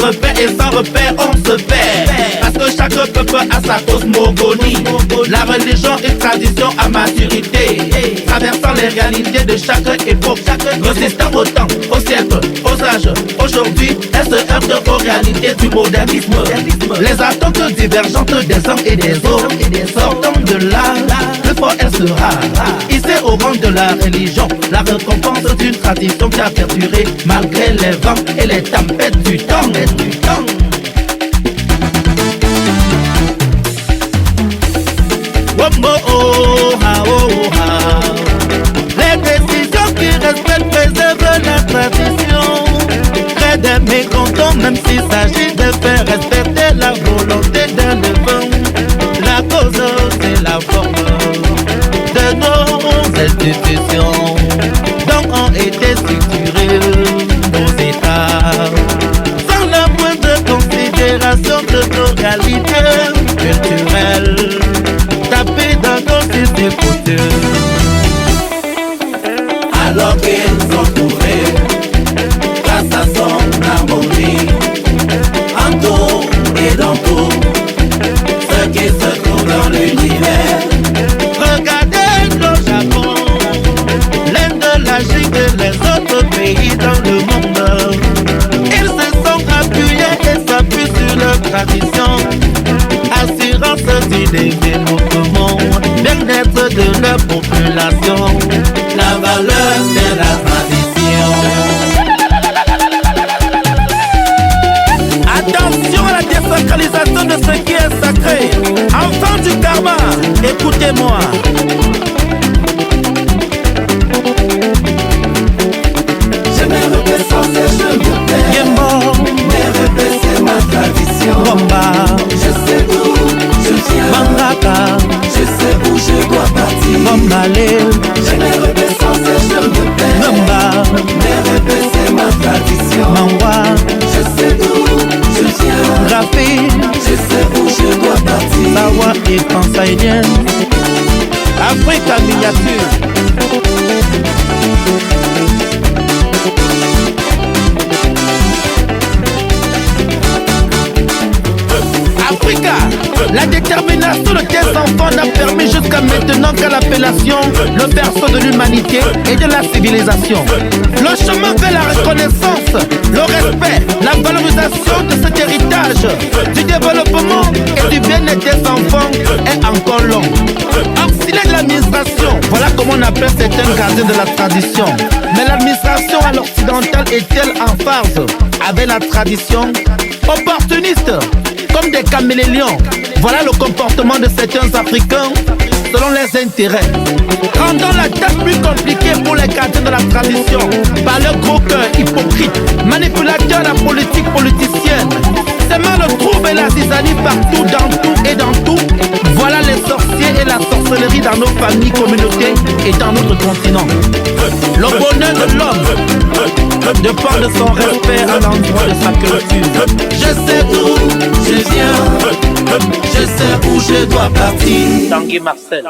repère et sans repère on se perd. Parce que chaque peuple a sa cosmogonie. La religion et tradition à maturité, traversant les réalités de chaque époque, résistant au temps, au siècle, aux âges. Aujourd'hui, elle se heurte aux réalités du modernisme. Les attentes divergentes des uns et des autres, sortant de là, le fort elle sera hissé au rang de la religion, la récompense d'une tradition qui a perduré malgré les vents et les tempêtes du temps. Les décisions qui respectent préservent la tradition. Près des mécontents, même s'il s'agit de faire respecter la volonté d'un levant. La cause, c'est la forme de nos institutions, dont ont été structurés nos États, sans la moindre considération de nos réalités culturelles, tapées dans nos écouteurs. Alors qu'ils ont trouvé, grâce à son harmonie, en tout et dans tout, ce qui se trouve dans l'univers. Regardez le Japon, l'Inde, la Chine et les autres pays dans le monde. Ils se sont appuyés et s'appuient sur leur tradition, assurant ce développement, bien-être de leur population. La valeur c'est la tradition. Attention à la désacralisation de ce qui est sacré. Enfant du karma, écoutez-moi. Je me repère sans cesse, je me perds. Mes repères c'est ma tradition. Bomba, Je sais d'où je viens. Mangaka, Je sais où je dois partir. Bombalé, Je me repère sans cesse, je me perds. Gamba, Mes repères c'est ma tradition. Mangwa, Je sais d'où je viens. Grafi, Je sais où je dois partir. Sawa et Tansaïdien. Afrique miniature. Africa, la détermination de tes enfants n'a permis jusqu'à maintenant qu'à l'appellation le berceau de l'humanité et de la civilisation. Le chemin vers la reconnaissance, le respect, la valorisation de cet héritage, du développement et du bien-être des enfants est encore long. Auxiliaire de l'administration, voilà comment on appelle certains gardiens de la tradition. Mais l'administration à l'occidentale est-elle en phase avec la tradition? Opportuniste, comme des caméléons, voilà le comportement de certains Africains selon les intérêts, rendant la tâche plus compliquée pour les gardiens de la tradition par leur gros cœur hypocrite, manipulateur de la politique politicienne, sèmant le trouble et la zizanie partout, dans tout et dans tout. Voilà les sorciers et la sorcellerie dans nos familles, communautés et dans notre continent. Le bonheur de l'homme dépend de son respect à l'endroit de sa culture. Je sais d'où je viens. Je sais où je dois partir. Tanguy Marcel.